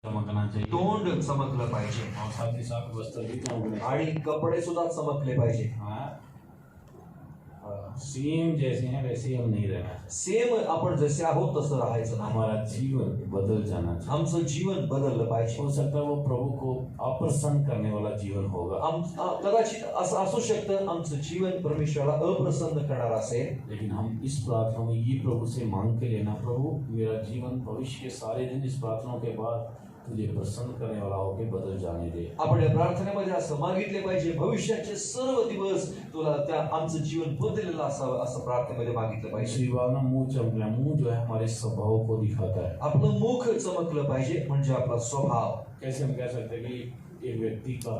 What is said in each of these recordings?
चमकना चाहिए तोंड चमकलं पाहिजे और साथ ही साथ वस्त्र भी चमकने आणि कपडे सुद्धा चमकले पाहिजे. सेम जैसे हैं वैसे हम नहीं रहना चाहिए. सेम आपण जसे आहोत तसं राहायचं नाही. हमारा जीवन बदल जाना चाहिए. आमचं जीवन बदललं पाहिजे. हो सकता है वो प्रभु को अप्रसन्न करने वाला जीवन होगा, कदाचित असं असू शकतं आमचं जीवन परमेश्वराला अप्रसन्न करणार असेल. लेकिन हम इस प्रार्थना में ये प्रभु से मांग के लेना, प्रभु मेरा जीवन भविष्य के सारे दिन इस प्रार्थना के बाद तुझे प्रसन्न करने वाला होके बदल जाने दे. आपण या प्रार्थनेमध्ये असं मागितले पाहिजे, भविष्याचे सर्व दिवस तुला त्या आमचं जीवन बदललेलं असावं असं प्रार्थनेमध्ये मागितलं पाहिजे. दूसरी बात ना, मुंह चमकना. मुंह जो है हमारे स्वभाव को दिखाता है. आपलं मुख चमकलं पाहिजे म्हणजे आपला स्वभाव. कैसे हम कह सकते हैं कि एक व्यक्ति का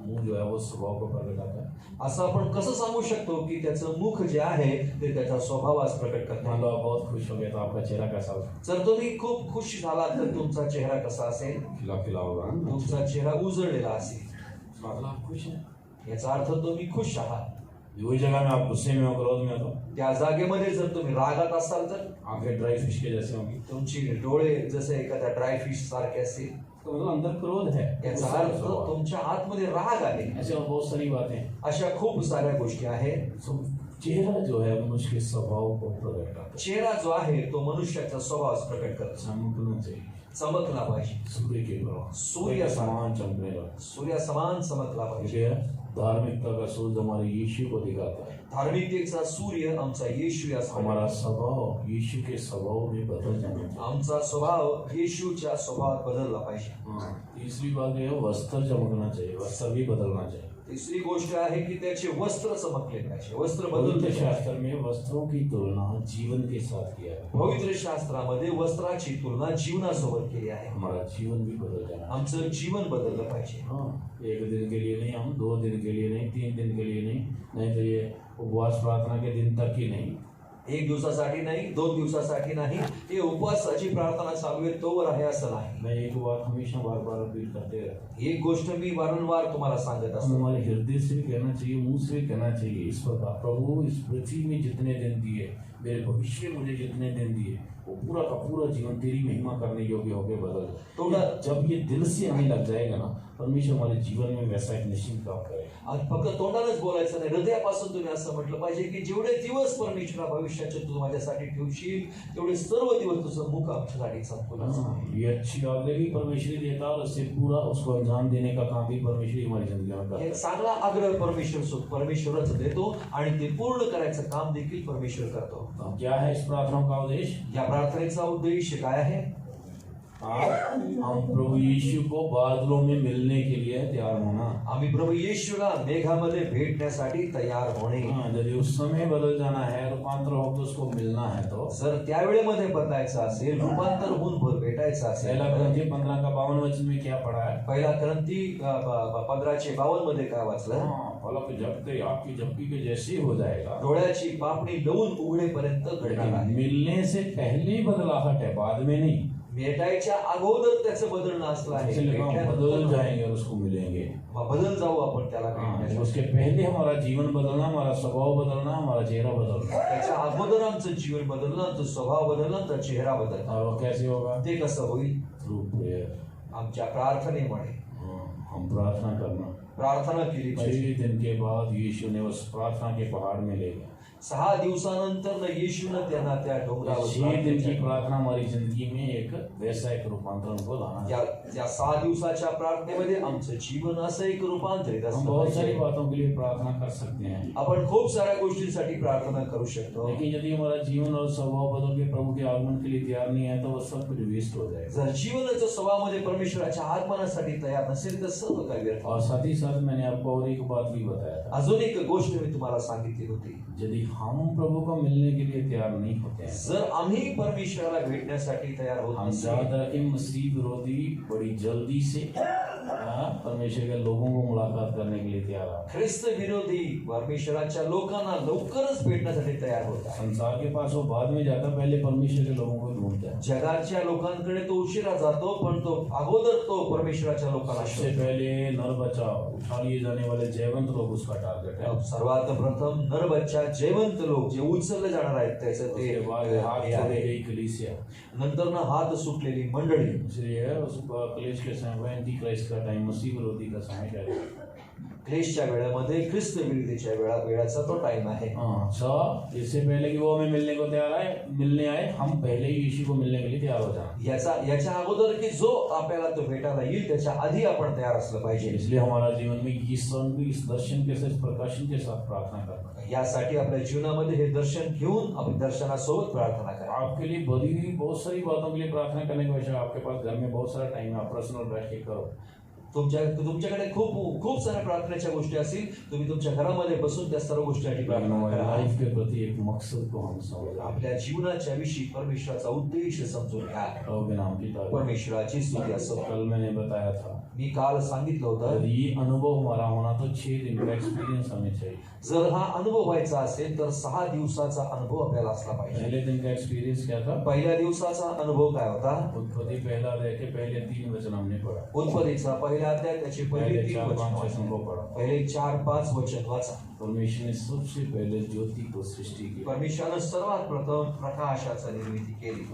मुंह जो है वो स्वभाव को प्रकटाता है. असं आपण कसं सांगू शकतो की त्याचं मुख जे आहे ते त्याचा स्वभावास प्रकट करते. मान लो आप बहुत खुश हो गए तो आपका चेहरा कैसा होगा? जर तुम्ही खूप खुश झालात तर तुमचा चेहरा कसा असेल? खिला खिला होगा. तुमचा चेहरा उजळलेला असेल. मतलब आप खुश हैं. याचा अर्थ तुम्ही खुश आहात. वही जगह में आप गुस्से में हो, क्रोध में हो, त्या जागेमध्ये जर तुम्ही रागात असाल तर आंखें ड्राई फिश के जैसे होंगी. तुमची डोळे जसे एखाद्या ड्राय फिश सारखे असतील. तो मतलब अंदर क्रोध है. याचा अर्थ तुमच्या आतमध्ये राग आहे. ऐसे और बहुत सारी बातें. अशा खूप साऱ्या गोष्टी आहेत. चेहरा जो है मनुष्य के स्वभाव को प्रकट करता है. चेहरा जो आहे तो मनुष्याचा स्वभाव प्रकट करतो. चमकना चाहिए. चमकला पाहिजे. सूर्य के प्रभाव, सूर्य समान चमकने वाला. सूर्य समान चमकला पाहिजे. धार्मिकता का सूर्य हमारे यीशु को दिखाता है. धार्मिकतेचा सूर्य आमचा येशू या हमारा स्वभाव यीशु के स्वभाव में बदल जाना चाहिए. आमचा स्वभाव येशूच्या स्वभावात बदलला पाहिजे. तीसरी बात है वस्त्र चमकना चाहिए. वस्त्र भी बदलना चाहिए. तिसरी गोष्ट आहे की त्याचे वस्त्र चमकले पाहिजे. वस्त्र पवित्र बदलते. शास्त्र में वस्त्रों की तुलना जीवन के साथ किया है. पवित्र शास्त्रामध्ये वस्त्राची तुलना जीवनासोबत केली आहे. हमारा जीवन भी बदल जाना. आमचं जीवन बदललं पाहिजे. एक दिन के लिए नहीं, हम 2 दिन के लिए नहीं, 3 दिन के लिए नहीं तो ये उपवास प्रार्थना के दिन तक ही नहीं. 1 दिवसासाठी नाही, 2 दिवसासाठी नाही, हे उपवासाची प्रार्थना चालू आहे तोवर आहे असं नाही. मैं एक बात हमेशा बार बार अपील करते रहता हूँ. एक गोष्ट मी वारंवार तुम्हाला सांगत असतो. हमारे हृदय से भी कहना चाहिए, मुंह से भी कहना चाहिए इस प्रकार, प्रभु इस पृथ्वी में जितने दिन दिए, मेरे भविष्य में मुझे जितने दिन दिए, वो पूरा का पूरा जीवन तेरी महिमा करने योग्य होकर बदल. तो जब ये दिल से हमें लग जाएगा ना, परमेश्वर हमारे जीवन में वैसा एक निश्चित काम करेगा. फक्त तोंडानेच बोलायचं नाही, हृदयापासून तुम्ही असं म्हटलं पाहिजे की जेवढे दिवस परमेश्वरा भविष्याचे तू माझ्यासाठी ठेवशील तेवढे सर्व दिवस तुझं मुख आमच्यासाठी चमकून. ये अच्छी आज्ञा भी परमेश्वर ही देता और उससे पूरा उसको अंजाम देने का काम भी परमेश्वर हमारी जिंदगी में करता है. चांगला आग्रह परमेश्वरच देतो आणि ते पूर्ण करायचं काम देखील परमेश्वर करतो. क्या है इस प्रार्थना का उद्देश्य? या प्रार्थनेचा उद्देश काय आहे? हम प्रभु यीशु को बादलों में मिलने के लिए तैयार होना. आम्ही प्रभु येशूला मेघामध्ये भेटण्यासाठी तयार होणे. यदि उस समय बदल जाना है, रूपांतर होकर उसको मिलना है, तो जर त्यावेळेमध्ये बदलायचं असेल, रूपांतर होऊन भेटायचं असेल. पहला ग्रंथी 15 का 52 वचन में क्या पढ़ा है? पहिला ग्रंथी 15:52 मध्ये काय वाचलं? पलक झपकते आपकी झपकी के जैसे हो जाएगा. डोळ्याची पापणी लवून उघडेपर्यंत घडणार आहे. मिलने से पहले बदलाहट है, बाद में नहीं. भेटायच्या अगोदर त्याचं बदलणं असलं आहे. बदल जाएंगे और उसको मिलेंगे. बदल जाऊ आपण त्याला. उसके पहले हमारा जीवन बदलना, हमारा स्वभाव बदलना, हमारा चेहरा बदलना. त्याच्या अगोदर आमचं जीवन बदलणं, आमचा स्वभाव बदलणं, आमचा चेहरा बदलणं. और वो कैसे होगा? ते कसं होईल? Through prayer. आमच्या प्रार्थनेमुळे. हम प्रार्थना करना. प्रार्थना केली पाहिजे. 6 दिन के बाद यीशु ने उस प्रार्थना के पहाड़ में ले गया. 6 दिवसानंतर येशूनं त्यांना त्या डोंगरावर. 6 दिन की प्रार्थना हमारी जिंदगी में एक वैसा एक रूपांतरण को लाना. या 6 दिवसाच्या प्रार्थनेमध्ये आमचं जीवन असं एक रूपांतरित हम बहुत सारी बातों के लिए प्रार्थना कर सकते हैं. आपण खूप साऱ्या गोष्टींसाठी प्रार्थना करू शकतो. लेकिन यदि हमारा जीवन और स्वभाव बदल के प्रभु के आगमन के लिए तैयार नहीं है, तो वो सब कुछ वेस्ट हो जाएगा. जर जीवनाच्या स्वभावामध्ये परमेश्वराच्या आगमनासाठी तयार नसेल तर सर्व काही व्यर्थ. और साथ ही साथ मैंने आपको और एक बात भी बताया था. अजून एक गोष्ट मी तुम्हाला सांगितली होती. यदि हम प्रभु को मिलने के लिए तैयार नहीं होते हैं, जर आम्ही परमेश्वराला भेटण्यासाठी तयार होत हम नसेल, याद रखें मसीह विरोधी बड़ी जल्दी से परमेश्वर के लोगों को मुलाकात करने के लिए तैयार है। ख्रिस्त विरोधी परमेश्वराच्या लोकांना लवकरच भेटण्यासाठी तयार होत आहे. संसार के पास वो बाद में जाता, पहले परमेश्वर के लोगों को ढूंढता है। जगाच्या लोकांकडे तो उशिरा जातो, पण तो अगोदर तो परमेश्वराच्या लोकांना सबसे शोधतो. पहले नर बच्चा उठा लिए जाने वाले जयवंत लोग उसका टारगेट है। सर्वात प्रथम नरबच्चा जयवंत लोक जे उचलले जाणार आहेत त्याचं उसके ते बाद हाथ हे जोड़ी आहे. गई कलीसिया, नंतर ना हात सुटलेली मंडळी. इसलिए उस कलेश के समय एंटी क्राइस्ट का टाइम, मसीह विरोधी का समय क्या है। क्लेशच्या वेळामध्ये ख्रिस्त विरोधीच्या वेळाचा तो टाइम आहे. हाँ, इससे पहले कि वो हमें मिलने आए, हम पहले ही यीशु को मिलने के लिए तैयार हो जाए। याच्या अगोदर की जो आपल्याला तो भेटायला येईल त्याच्या आधी आपण तयार असलं पाहिजे. इसलिए हमारा जीवन में इस दर्शन के साथ, प्रकाशन के साथ प्रार्थना करना। यासाठी आपल्या जीवनामध्ये हे दर्शन घेऊन आपण दर्शनासोबत प्रार्थना करा. आपके लिए बहुत सारी बातों के लिए प्रार्थना करने के बजाय आपके पास घर में बहुत सारा टाइम है, आप पर्सनल बैठ के करो। तुमच्याकडे खूप साऱ्या प्रार्थनेच्या गोष्टी असतील, तुम्ही तुमच्या घरामध्ये बसून त्या सर्व गोष्टीसाठी प्रार्थना करा. लाइफ के प्रति एक मकसद को हम समझ, आपल्या जीवनाच्या विषयी परमेश्वराचा उद्देश समजून घ्या. प्रभु के नाम की तारीफ। परमेश्वराची स्तुती असो. कल मैंने बताया था, मी काल सांगितलं होतं, ये अनुभव हमारा होना तो 6 दिन का एक्सपीरियंस हमें चाहिए। जर हा अनुभव व्हायचा असेल तर 6 दिवसाचा अनुभव आपल्याला असला पाहिजे. पहले दिन का एक्सपीरियंस क्या था? पहिल्या दिवसाचा अनुभव काय होता? उत्पत्ति पहला अध्याय के पहले 3 वचन हमने पढ़ा। उत्पत्तीचा पहिला अध्याय त्याचे पहिले 3 वचन वचन को पढ़ा। पहिले 4-5 वचन वाचा. परमेश्वर ने सबसे पहले ज्योति को सृष्टि की। परमेश्वरानं सर्वात प्रथम प्रकाशाची निर्मिती केली.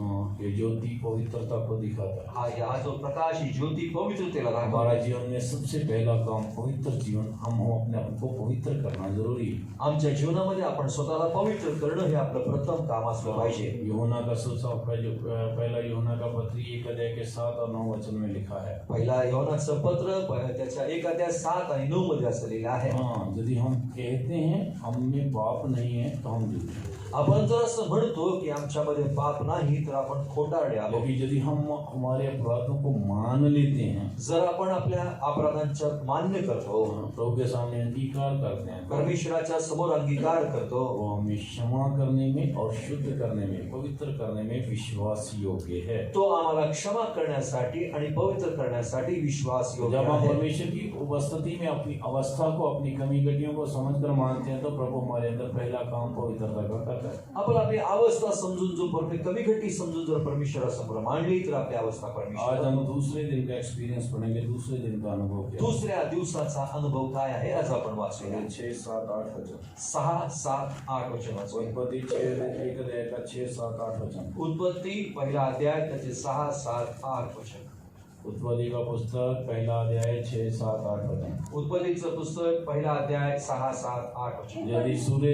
ये ज्योति पवित्रता को दिखाता है। हा जो प्रकाश ही ज्योति पवित्रतेला दाखवते. हमारा जीवन में सबसे पहला काम पवित्र जीवन, हम अपने आप को पवित्र करना जरूरी है। आमच्या जीवनामध्ये आपण स्वतःला पवित्र करणं हे आपलं प्रथम काम असलं पाहिजे. यूहन्ना का पहला यूहन्ना का पत्र 1 अध्याय के 7 और 9 वचन में लिखा है। पहिला योहानाचं पत्र त्याच्या 1 अध्याय 7 आणि 9 मध्ये असं लिहिलं आहे. हाँ, यदि हम कहते हैं हम में पाप नहीं है तो हम झूठे हैं। आपण जर असं म्हणतो की आमच्यामध्ये पाप नाही तर आपण खोटारडे आहोत. लेकिन यदि हम हमारे अपराधों को मान लेते हैं, जर आपण आपल्या अपराधांचा मान्य करतो, प्रभु के सामने अंगीकार करते हैं, परमेश्वराच्या समोर अंगीकार करतो, वो हमें क्षमा करने में और शुद्ध करने में, पवित्र करने में विश्वास योग्य है। तो आम्हाला क्षमा करण्यासाठी आणि पवित्र करण्यासाठी विश्वास योग्य जब हम आहे. परमेश्वर की उपस्थिति में अपनी अवस्था को, अपनी कमी गतियों को समझकर मानते हैं, तो प्रभु हमारे अंदर पहला काम पवित्रता का करता है। आपण आपली अवस्था समजून जो कमी घटी समजून जर परमेश्वरासमोर मांडली तर आपली अवस्था आज परमेश्वर. हम दूसरे दिन का एक्सपीरियंस पढ़ेंगे, दूसरे दिन का अनुभव क्या है। दुसऱ्या दिवसाचा अनुभव काय आहे आज आपण वाचूया. 6, 7, 8 वचन। 6, 7, 8 वचन वाचूया. उत्पत्ति 1 अध्याय का 6, 7, 8 वचन। उत्पत्ती पहिला अध्याय त्याचे 6, 7, 8 वचन. उत्पत्ति का पुस्तक पहला अध्याय 6, 7, 8 वचन। उत्पत्तीचं पुस्तक पहिला अध्याय 6, 7, 8 वचन. यदि सूर्य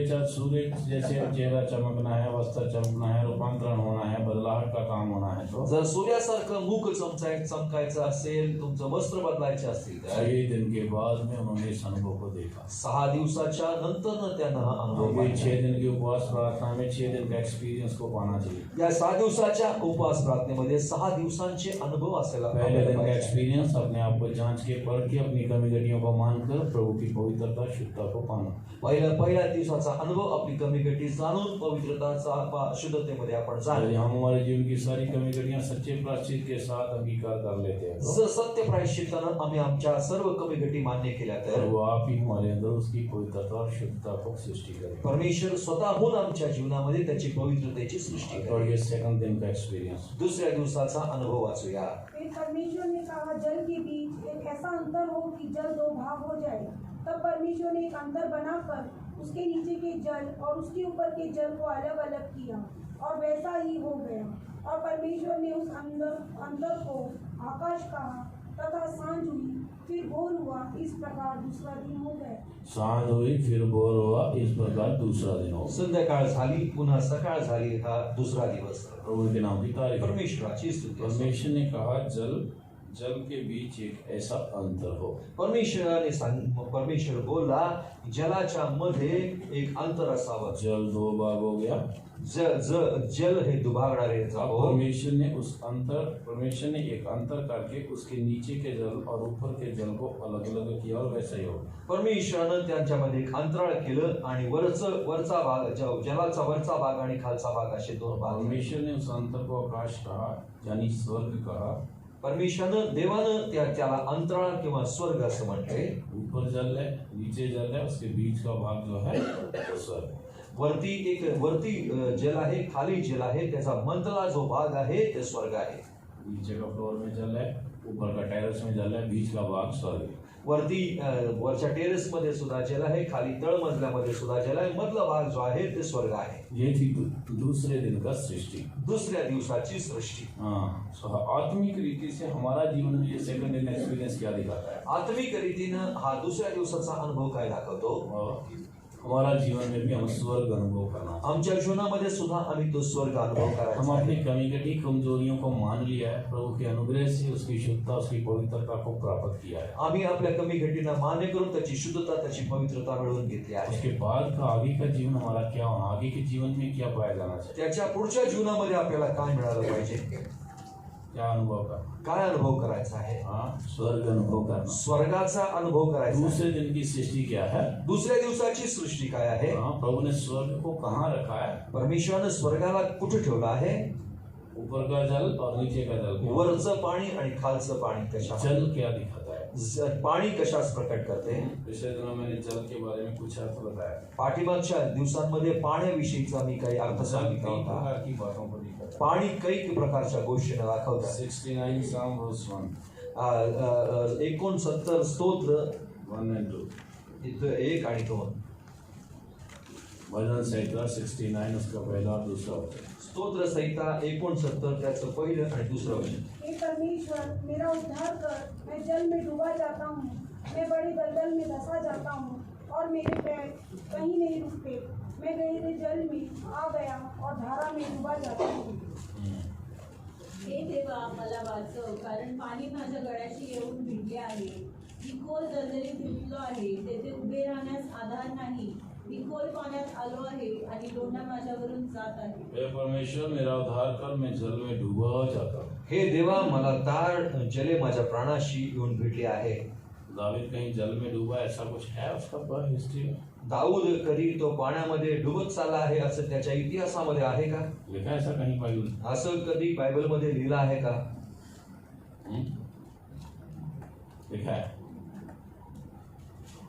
जैसे चेहरा चमकना है, वस्त्र चमकना है, रूपांतरण होना है, बदलाहट का काम होना है, तो जर सूर्यासारखं मुख चमकायचं असेल, तुमचं वस्त्र बदलायचे असतील तर 6 दिन के बाद में उन्होंने इस अनुभव को देखा। 6 दिवसाच्या नंतर त्यानं हा अनुभव हमें पाहिला. 6 दिन की उपवास प्रार्थना में 6 दिन का एक्सपीरियंस को पाना चाहिए। या 6 दिवसाच्या उपवास प्रार्थनेमध्ये 6 दिवसांचे अनुभव असायला पहले दिन का पाहिजे. एक्सपीरियंस अपने आप को जांच के, पढ़ के, अपनी कमी गतियों को मानकर प्रभु की पवित्रता, शुद्धता को पाना। पहिल्या दिवसाचा अनुभव आपली कमी गटी जाणून पवित्रताचा शुद्धतेमध्ये आपण यदि जाणले. हम हमारे जीवन की सारी कमी गतियां सच्चे प्रायश्चित के साथ अंगीकार कर लेते हैं, तो जर सत्य प्रायश्चित्तानं आम्ही आमच्या सर्व कमी गटी मान्य केल्या तर वो आप ही हमारे अंदर उसकी पवित्रता और शुद्धता को सृष्टि करें। परमेश्वर स्वतःहून आमच्या जीवनामध्ये त्याची पवित्रतेची सृष्टी और करेल. ये सेकंड दिन का एक्सपीरियंस। दुसऱ्या दिवसाचा अनुभव वाचूया. फिर परमेश्वर ने कहा, जल के बीच एक ऐसा अंतर हो कि जल 2 भाग हो जाए। तब परमेश्वर ने एक अंतर बनाकर उसके नीचे के जल और उसके ऊपर के जल को अलग अलग किया, और वैसा ही हो गया. और परमेश्वर ने उस अंतर को आकाश कहा. तथा सांझ हुई, फिर भोर हुआ, इस प्रकार दूसरा दिन हो गया. सांझ हुई, फिर भोर हुआ, इस प्रकार दूसरा दिन हो। संध्याकाळ झाली, पुन्हा सकाळ झाली, हा दुसरा दिवस. प्रभु के नाम की तारीफ। परमेश्वराची स्तुती असो. परमेश्वर ने कहा जल के बीच एक ऐसा अंतर हो। परमेश्वर बोलला जलाच्या मध्ये एक अंतर असावं. जल 2 भाग हो गया। जल हे दुभागणारे जावो. परमेश्वर ने एक अंतर करके उसके नीचे के जल और ऊपर के जल को अलग अलग किया, और वैसा ही हो। परमेश्वरानं त्यांच्यामध्ये एक अंतराळ केलं आणि वरचा भाग, जलाचा वरचा भाग आणि खालचा भाग असे 2 भाग. परमेश्वर ने उस अंतर को आकाश कहा, यानी स्वर्ग कहा, परमेश्वरानं देवानं त्याला अंतराळ किंवा स्वर्ग असं म्हटले. ऊपर जल है, नीचे जल है, उसके बीच का भाग जो है वो स्वर्ग है. वरती जल आहे, खाली जल आहे, त्याचा मधला जो भाग आहे ते स्वर्ग आहे. नीचे का फ्लोर में जल है, ऊपर का टेरेस में जल है, बीच का भाग स्वर्ग है. वरच्या टेरेस मध्ये सुद्धा जल आहे, खाली तळमजल्यामध्ये सुद्धा जल आहे, मधला भाग जो आहे ते स्वर्ग आहे. ये थी दूसरे दिन का सृष्टि. दुसऱ्या दिवसाची सृष्टी. आत्मिक रीति से हमारा जीवन में ये सेकंड इन एक्सपीरियंस क्या दिखाता है? आत्मिक रीतीनं हा दुसऱ्या दिवसाचा अनुभव काय दाखवतो? हमारा जीवन में भी हम स्वर्ग अनुभव करना. आमच्या जीवनामध्ये सुद्धा आम्ही तो स्वर्ग अनुभव हम करायचा अपनी आहे. कमी घटी कमजोरियों को मान लिया है, प्रभु के अनुग्रह से उसकी शुद्धता, उसकी पवित्रता को प्राप्त किया है. आम्ही आपल्या कमी घटींना मान्य करून त्याची शुद्धता, त्याची पवित्रता मिळवून घेतली आहे. उसके बाद का आगे का जीवन हमारा क्या होना, आगे के जीवन में क्या पाया जाना चाहिए, त्याच्या पुढच्या जीवनामध्ये आपल्याला काय मिळालं पाहिजे, क्या अनुभव करना? काय अनुभव करायचा आहे? स्वर्ग अनुभव करना. स्वर्गाचा अनुभव करायचा आहे. दूसरे दिन की सृष्टि क्या है? दुसऱ्या दिवसाची सृष्टी काय आहे? प्रभु ने स्वर्ग को कहाँ रखा है? परमेश्वरानं स्वर्गाला कुठे ठेवलं आहे? ऊपर का जल और नीचे का जल. वरचं पाणी आणि खालचं पाणी कशा, जल क्या दिखाता है? पाणी कशास प्रकट करते? पिछले दिनों मैंने जल के बारे में कुछ अर्थ बताया. पाठीमागच्या दिवसांमध्ये पाण्याविषयीचा मी काही अर्थ जल सांगितला कई होता. प्रकार की बातों को दिखाता है. पाणी कैक प्रकारच्या गोष्टींना दाखवतात. 69 Psalm verse 1. 69 स्तोत्र 1 and 2. इथं 1 आणि 2. भजन संहिता 69 उसका पहला और दूसरा वचन. स्तोत्र संहिता 69 त्याचं पहिलं आणि दुसरं वचन. हे परमेश्वर मेरा उद्धार कर, मैं जल में डूबा जाता हूँ, मैं बड़ी दलदल में धंसा जाता हूँ और मेरे पैर कहीं नहीं रुकते. मैं गहरे जल में आ गया और धारा में डूबा जाता हूँ. हे देवा मला वाचव, कारण पाणी माझ्या गळ्याशी येऊन भिडले आहे. मी खोल दलदलीत गुंतलो आहे, तेथे उभे राहण्यास आधार नाही. मी खोल पाण्यात आलो आहे आणि लोंढा माझ्यावरून जात आहे. हे परमेश्वर मेरा उद्धार कर, मैं जल में डूबा जाता हूँ. हे देवा मला तार जले माझ्या प्राणाशी येऊन भेटले आहे. दावीद कहीं जल में डूबा ऐसा कुछ है उसका हिस्ट्री में? दाऊद कधी तो पाण्यामध्ये डुबत चालला आहे असं त्याच्या इतिहासामध्ये आहे का? लिखा ऐसा कहीं बाइबल में? असं कधी बायबलमध्ये लिहिलं आहे का? लिखा है?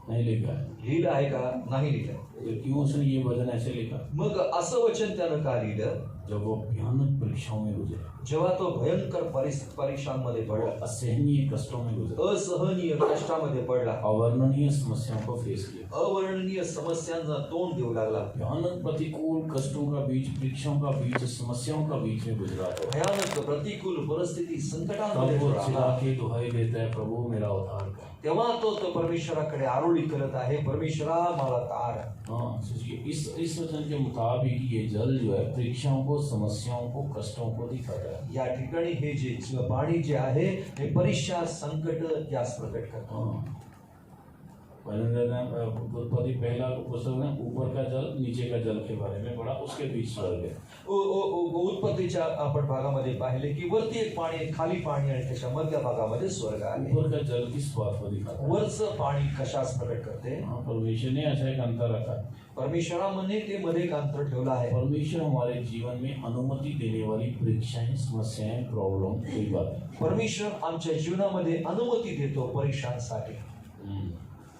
नहीं लिखा है. लिहिलं आहे का? नाही लिहिलं. तो क्यों उसने ये वचन ऐसे लिखा? मग असं वचन त्यानं का लिहिलं? जब वो भयानक परीक्षाओं में गुजरे, जेव्हा तो भयंकर परीक्षांमध्ये पडला, असहनीय कष्टों में गुजरे, असहनीय कष्टामध्ये पडला, अवर्णनीय समस्याओं को फेस किया, अवर्णनीय समस्यांना तोंड देऊ लागला, भयानक प्रतिकूल कष्टों का बीच, परीक्षाओं का बीच, समस्याओं का बीच में गुजरा तो भयानक प्रतिकूल परिस्थिती संकटांमध्ये तब वो पडला. चिल्ला के दुहाई देता है, प्रभु मेरा उद्धार कर. तेव्हा तो परमेश्वराकडे आरोळी करत आहे, परमेश्वरा मला तार. हाँ, सोचिए इस वचन के मुताबिक ये जल जो है परीक्षाओं को, समस्याओं को, कष्टों को दिखाता है. या ठिकाणी हे जे पाणी जे आहे हे परीक्षा, संकट यास प्रकट करतो. हाँ. उत्पत्ति पहला पुस्तक में ऊपर का जल, नीचे का जल के बारे में पढ़ा, उसके बीच स्वर्ग है. उत्पत्तीच्या आपण भागामध्ये पाहिले की वरती एक पाणी आहे, खाली पाणी आणि त्याच्या मधल्या भागामध्ये स्वर्ग आहे. ऊपर का जल किस बात को दिखाता है? वरचं पाणी कशास प्रकट करते? हाँ, परमेश्वर ने ऐसा एक अंतर रखा है. परमेश्वराने ते मध्ये एक अंतर ठेवलं आहे. परमेश्वर हमारे जीवन में अनुमति देने वाली परीक्षाएं, समस्याएं, प्रॉब्लम कोई बात नहीं. परमेश्वर आमच्या जीवनामध्ये अनुमती देतो परीक्षांसाठी.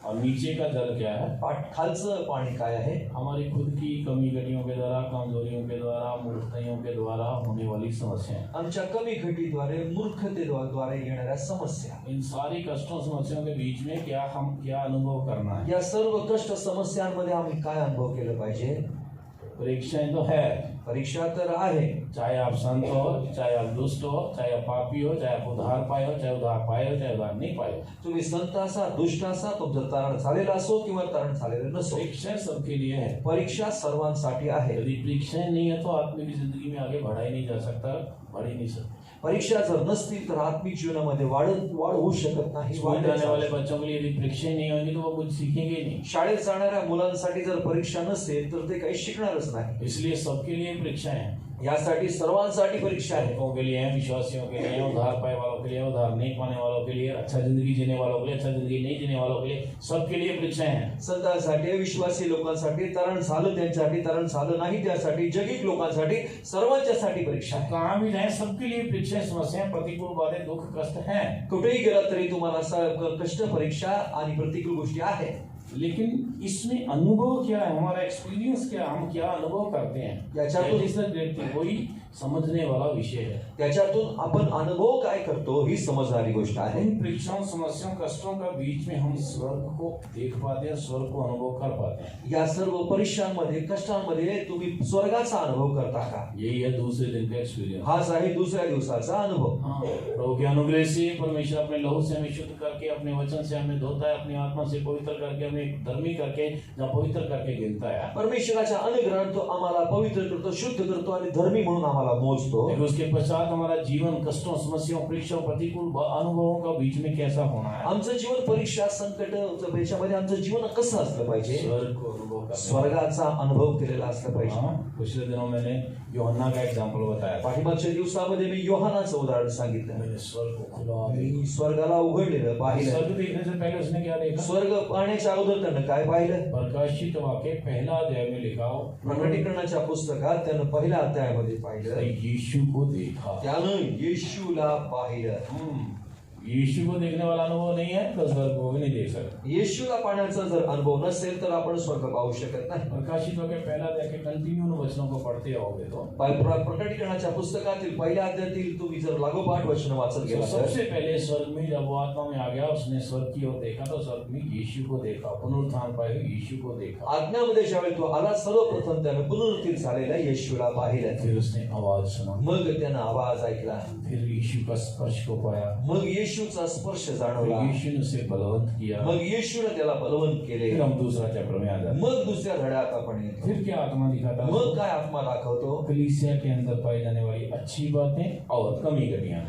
और नीचे का जल क्या है? खालचं पाणी काय आहे? हमारी खुद की कमी घटियों के द्वारा, कमजोरियों के द्वारा, मूर्खताइयों के द्वारा होने वाली समस्याएं. आमच्या कमी घटीद्वारे, मूर्खतेद्वारे येणाऱ्या समस्या. इन सारी कष्टों, समस्याओं के बीच में हम क्या अनुभव करना है? या सर्व कष्ट समस्यांमध्ये आम्ही काय अनुभव केलं पाहिजे? परीक्षाएं तो है, परीक्षा तर आहे. चाहे आप संत हो, चाहे आप दुष्ट हो, चाहे आप पापी हो, चाहे आप उद्धार पाए हो, चाहे उद्धार पाए हो, चाहे उद्धार नहीं पाए हो. तुम्ही संत असा, दुष्ट असा, तुमचं तारण झालेलं असो किंवा तारण झालेलं नसो, परीक्षाएं सबके लिए है. परीक्षा सर्वांसाठी आहे. यदि परीक्षाएं नहीं है तो आत्मिक जिंदगी में आगे बढ़ा ही नहीं जा सकता, बढ़ ही नहीं सकता. परीक्षा जर नसतील तर आत्मिक जीवनामध्ये वाढ होऊ शकत नाही. स्कूल जाने वाले बच्चों के लिए यदि परीक्षाएं नहीं होंगी तो वो कुछ सीखेंगे ही नहीं. शाळेत जाणाऱ्या मुलांसाठी जर परीक्षा नसेल तर ते काही शिकणारच नाही. इसलिए सबके लिए परीक्षाएं हैं. यासाठी सर्वांसाठी परीक्षा आहे. सेवकों के लिए है, विश्वासियों के लिए है, उद्धार पाए वालों के लिए, उद्धार नहीं पाने वालों के लिए, अच्छा जिंदगी जीने वालों के लिए, अच्छा जिंदगी नहीं जीने वालों के लिए, सबके लिए परीक्षाएं हैं. संतांसाठी, विश्वासी लोकांसाठी, तरण झालं त्यांच्यासाठी, तरण झालं नाही त्यासाठी, जगिक लोकांसाठी, सर्वांच्यासाठी परीक्षा आहे. कहाँ भी जाए सबके लिए परीक्षाएं, समस्याएं, प्रतिकूल बातें, दुख कष्ट हैं. कुठेही गेला तरी तुम्हाला कष्ट, परीक्षा आणि प्रतिकूल गोष्टी आहे. लेकिन इसमें अनुभव क्या है, हमारा एक्सपीरियंस क्या, हम क्या अनुभव करते हैं, याच्यातून वही समझने वाला विषय है. त्याच्यातून आपण अनुभव काय करतो ही समजणारी गोष्ट आहे. इन परीक्षाओं, समस्याओं, कष्टों का बीच में हम स्वर्ग को देख पाते हैं, स्वर्ग को अनुभव कर पाते हैं. या सर्व परीक्षांमध्ये, कष्टांमध्ये तुम्ही स्वर्गाचा अनुभव करता का? यही है दूसरे दिन का एक्सपीरियंस. हाच आहे दुसऱ्या दिवसाचा अनुभव. हाँ, प्रभु के अनुग्रह से परमेश्वर अपने लहू से हमें शुद्ध करके, अपने वचन से हमें धोता है, अपनी आत्मा से पवित्र करके, हमें धर्मी करके, या पवित्र करके गिनता है. परमेश्वराच्या अनुग्रहाने तो आम्हाला पवित्र करतो, शुद्ध करतो आणि धर्मी म्हणून आम्हाला मोजतो. लेकिन उसके पश्चात हमारा जीवन कष्टों, समस्याओं, परीक्षाओं, प्रतिकूल अनुभवों का बीच में कैसा होना है. आमचं जीवन परीक्षा, संकट याच्यामध्ये आमचं जीवन कसं असलं पाहिजे? स्वर्ग को अनुभव करना. स्वर्गाचा अनुभव केलेला असला पाहिजे. हाँ, पिछले दिनों मैंने यूहन्ना का एग्जाम्पल बताया. पाठीमागच्या दिवसामध्ये मी योहानाचं उदाहरण सांगितलं. मैंने स्वर्ग को खुला देखा. मी स्वर्गाला उघडलेलं पाहिलं. स्वर्ग देखने से पहले उसने क्या देखा? स्वर्ग पाहण्याच्या अगोदर त्यानं काय पाहिलं? प्रकाशित वाक्य पहला अध्याय में लिखा हो, प्रकटीकरणाच्या पुस्तकात त्यानं पहिल्या अध्यायामध्ये पाहिलं. यीशु को देखा. त्यानं येशूला पाहिलं. यीशु को देखने वाला अनुभव नहीं है तो स्वर्ग को भी नहीं देख सकते. येशूला पाहण्याचा जर अनुभव नसेल तर आपण स्वर्ग पाहू शकत नाही. प्रकाशित वाक्य पहला अध्याय के कंटिन्यू उन वचनों को पढ़ते होगे तो प्रकटीकरणाच्या पुस्तकातील पहिल्या अध्यायातील तुम्ही जर लागोपाठ वचन वाचत गेला तर सबसे पहले स्वर्ग में जब वो आत्मा में आ गया, उसने स्वर्ग की ओर देखा तो स्वर्ग में यीशु को देखा. पुनरुत्थान पाए यीशु को देखा. आज्ञामध्ये ज्यावेळी तो आला, सर्वप्रथम त्याने पुनरुत्थित झालेल्या येशूला पाहिलं. फिर उसने आवाज सुना. मग त्यानं आवाज ऐकला. फिर यीशु का स्पर्श को पाया. मग येशूचा स्पर्श जाणवला. यीशु ने उसे बलवंत किया. मग येशूने त्याला बलवंत केले. फिर हम दूसरा चैप्टर में आ जाते. मग दुसऱ्या धड्यात आपण येतो. फिर क्या आत्मा दिखाता है? मग काय आत्मा दाखवतो? कलीसिया के अंदर पाई जाने वाली अच्छी बातें और कमी घटियां.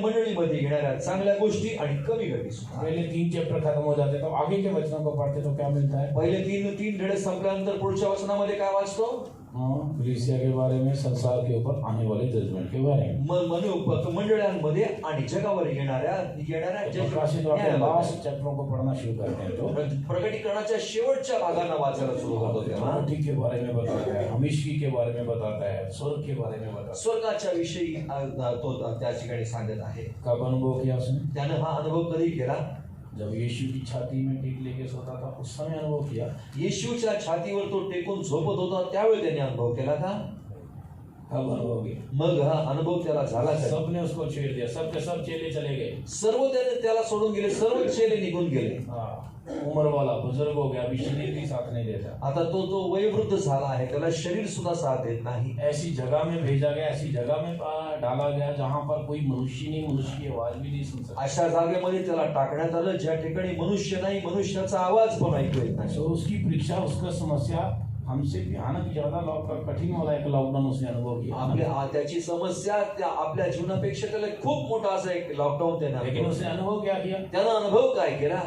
मंडळीमध्ये येणाऱ्या चांगल्या गोष्टी आणि कमी घटी सुद्धा. पहले 3 चैप्टर खत्म हो जाते तो आगे के वचनों को पढ़ते तो क्या मिलता है? पहिले तीन धडे संपल्यानंतर पुढच्या वचनामध्ये काय वाचतो? कलीसिया के बारे में, संसार के ऊपर आने वाले जजमेंट के बारे में. मंडळांमध्ये आणि जगावर येणाऱ्या प्रकाशित वाक्य लास्ट चैप्टरों को पढ़ना शुरू करते हैं तो प्रकटीकरणाच्या शेवटच्या भागांना वाचायला सुरू करतो तेव्हा ठीक के बारे में बताता है, हमेशगी के बारे में बताता है, स्वर्ग के बारे में बताता है. स्वर्गाच्या विषयी तो त्या ठिकाणी सांगत आहे. कब अनुभव किया उसने? त्यानं हा अनुभव कधी केला? जब यीशु की छाती में टीक लेके सोता था उस समय अनुभव किया. येशूच्या छातीवर तो टेकून झोपत होता त्यावेळी त्याने अनुभव केला का? कब अनुभव किया? मग हा अनुभव त्याला झाला का? सबने उसको छेड़ दिया, सबके सब चेले चले गए. सर्व त्याला सोडून गेले, सर्व चेले निघून गेले. उम्र वाला बुजुर्ग हो गया, अभी शरीर भी साथ नहीं देता. आता तो वयोवृद्ध झाला आहे, त्याला शरीर सुद्धा साथ देत नाही. ऐसी जगह में भेजा गया, ऐसी जगह में डाला गया जहां पर कोई मनुष्य नहीं, मनुष्य की आवाज भी नहीं सुन सकता. अशा जागेमध्ये त्याला टाकण्यात आलं ज्या ठिकाणी मनुष्य नाही, मनुष्याचा आवाज पण ऐकू येत नाही. तो उसकी परीक्षा, उसका समस्या हमसे भयानक ज्यादा कठिन वाला एक लॉकडाउन उसने अनुभव किया. त्याची समस्या त्या आपल्या जीवनापेक्षा त्याला खूप मोठा असा एक लॉकडाऊन त्याने. लेकिन उसने अनुभव क्या किया? त्यानं अनुभव काय केला?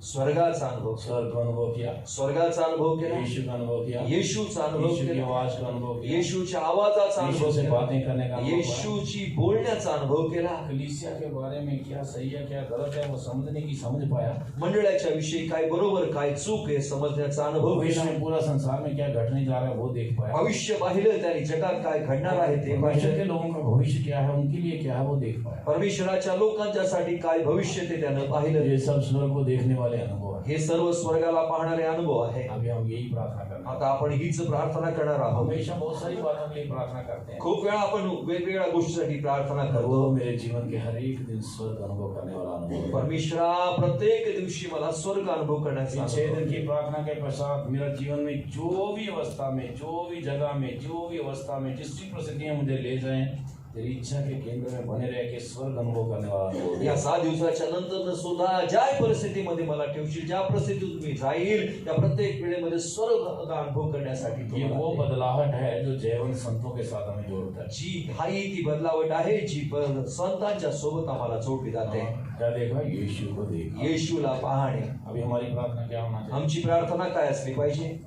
स्वर्गाचा अनुभव. स्वर्ग का अनुभव किया. स्वर्गाचा अनुभव केला. यीशु का अनुभव किया. येशूचा अनुभव यीशु की केला. आवाज का अनुभव किया. येशूच्या आवाजाचा यीशु अनुभव से केला. बातें करने का अनुभव किया. येशूची बोलण्याचा अनुभव केला. कलीसिया के बारे में क्या सही है क्या गलत है वो समझने की समझ पाया. मंडळाच्या विषयी काय बरोबर काय चूक आहे समजण्याचा अनुभव भविष्य केला. में पूरा संसार में क्या घटने जा रहा है वो देख पाया. भविष्य पाहिलं त्याने, जगात काय घडणार आहे ते परमेश्वर पाहिलं. के लोगों का भविष्य क्या है, उनके लिए क्या है वो देख पाया. परमेश्वराच्या लोकांच्यासाठी काय भविष्य ते त्यानं पाहिलं. ये सब स्वर्ग को देखने वाले अनुभव है. हे सर्व स्वर्गाला पाहणारे अनुभव आहे. अभी हम यही प्रार्थना करते हैं. आता आपण हीच प्रार्थना करणार आहोत. हमेशा बहुत सारी बातों के लिए प्रार्थना करते हैं. खूप वेळा आपण वेगवेगळ्या गोष्टीसाठी प्रार्थना वो करतो. मेरे जीवन के हर एक दिन स्वर्ग अनुभव करने वाला अनुभव है. परमेश्वरा प्रत्येक दिवशी मला स्वर्ग अनुभव करण्याचा इन 6 अनुभव. दिन की प्रार्थना के पश्चात मेरा जीवन में जो भी अवस्था में, जो भी जगह में, जो भी अवस्था में, जिस भी परिस्थितियां मुझे ले जाएं, तेरी इच्छा के केंद्र में बने रह के स्वर्ग अनुभव करने वाला अनुभव. या 6 दिवसाच्या नंतर सुद्धा ज्या परिस्थितीमध्ये मला ठेवशील, ज्या परिस्थितीत मी जाईल त्या प्रत्येक वेळेमध्ये स्वर्ग अनुभव करण्यासाठी ये तुम्हाला वो दे. बदलाहट है जो जैवन संतों के साथ हमें जोड़ता है. जी हाई ती बदलावट आहे जी संतांच्या सोबत आम्हाला जोडली जाते. क्या देखा? यीशु को देखा. येशूला पाहणे. अभी हमारी प्रार्थना क्या होना चाहिए? आमची प्रार्थना काय असली पाहिजे?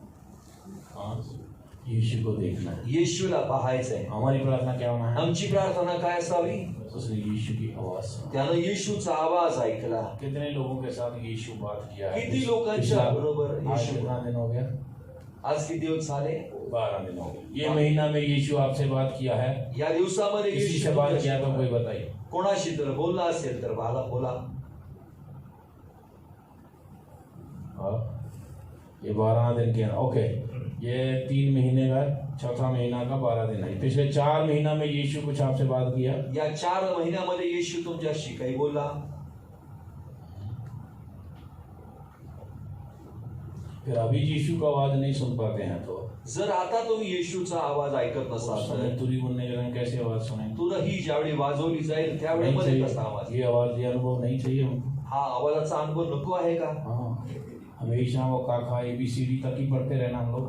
यीशु को देखना है। येशूला पाहायचंय। हमारी प्रार्थना क्या होना है? आमची प्रार्थना काय असावी? उसने यीशु की आवाज सुनी। त्यानं येशूचा आवाज ऐकला। कितने लोगों के साथ यीशु बात किया है? किती लोकांच्या बरोबर आज येशू? कितना दिन हो गया? आज किती दिवस झाले? 12 दिन हो गए। ये महीना में यीशु आपसे बात किया है? या दिवसामध्ये किसी से येशू बात किया तो कोई बताइए। कोणाशी तर बोलला असेल तर मला बोला। हाँ, ये 12 दिन के ओके, ये 3 महीने का चौथा महीना का 12 दिन है। पिछले 4 महीना में यीशु कुछ आपसे बात किया? या 4 महिन्यामध्ये येशू तुमच्याशी काही बोलला? फिर अभी यीशु का आवाज नहीं सुन पाते हैं तो जर आता तुम्ही येशूचा आवाज ऐकत नसाल समय तर तुरी बोलने के दौरान कैसे आवाज सुनेंगे? तुला ही ज्यावेळी वाजवली जाईल नहीं त्यावेळेमध्ये कसा चाहिए, आवाज? ये आवाज, ये अनुभव नहीं चाहिए हमको। हा आवाजाचा अनुभव नको आहे का? हाँ, हमेशा वो काका ABCD तक ही पढ़ते रहना हम लोग।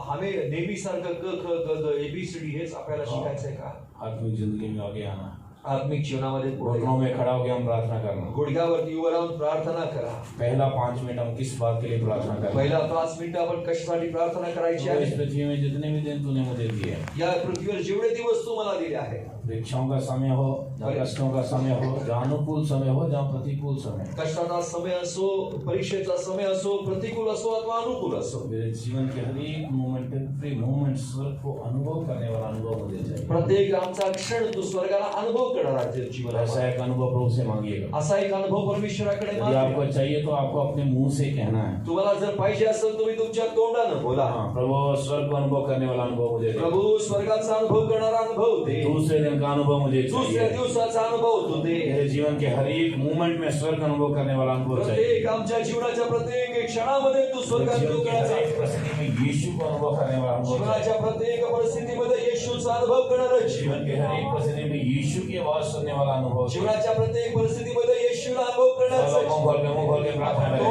हमें नेहमी सारखं क ख ग घ ABCD हेच आपल्याला शिकायचंय का? आत्मिक जिंदगी में आगे आना, आत्मिक जीवनामध्ये पुढे घुटनों में खड़ा होकर हम प्रार्थना करना। गुडघ्यावरती उभं राहून प्रार्थना करा। पहला 5 मिनट हम किस बात के लिए प्रार्थना करें? पहिला 5 मिनिटं आपण कशासाठी प्रार्थना करायची तो इस आहे? पृथ्वी में जितने भी दिन तूने मुझे दिए हैं, या पृथ्वीवर जेवढे दिवस तू मला दिले आहे, परीक्षाओं का समय हो, जहाँ कष्टों का समय हो, जहाँ अनुकूल समय हो, जहाँ प्रतिकूल समय, कष्टाचा समय असो, परीक्षेचा समय असो, प्रतिकूल असो अथवा अनुकूल असो, मेरे जीवन के हर एक मोमेंट, एवरी मोमेंट स्वर्ग को अनुभव करने वाला अनुभव मुझे चाहिए। प्रत्येक आमचा क्षण तू स्वर्गाला अनुभव करणार आहे जीवनात। ऐसा एक अनुभव प्रभु से मांगिएगा। असा एक अनुभव परमेश्वराकडे यदि मागा। आपको चाहिए तो आपको अपने मुंह से कहना है, तुम्हाला जर पाहिजे असेल तुम्ही तुमच्या तोंडानं बोला, हाँ प्रभु स्वर्ग को अनुभव करने वाला अनुभव मुझे दे। प्रभु स्वर्गाचा अनुभव करणारा अनुभव दे। दूसरे दिन का अनुभव मुझे दुसऱ्या चाहिए। दिवसाचा अनुभव तू दे। मेरे जीवन के हर एक मोमेंट में स्वर्ग अनुभव करने वाला अनुभव चाहिए। प्रत्येक आमच्या जीवनाच्या प्रत्येक क्षणामध्ये तू स्वर्गात जीवन की हर एक तू परिस्थिति में यीशु को अनुभव करने वाला अनुभव चाहिए। जीवनाच्या प्रत्येक परिस्थितीमध्ये येशूचा अनुभव करणारा जीवन के हर एक परिस्थिति में यीशु की आवाज सुनने वाला अनुभव चाहिए। जीवनाच्या प्रत्येक परिस्थितीमध्ये येशूला अनुभव करण्याचा मुंह खोल के प्रार्थना करें।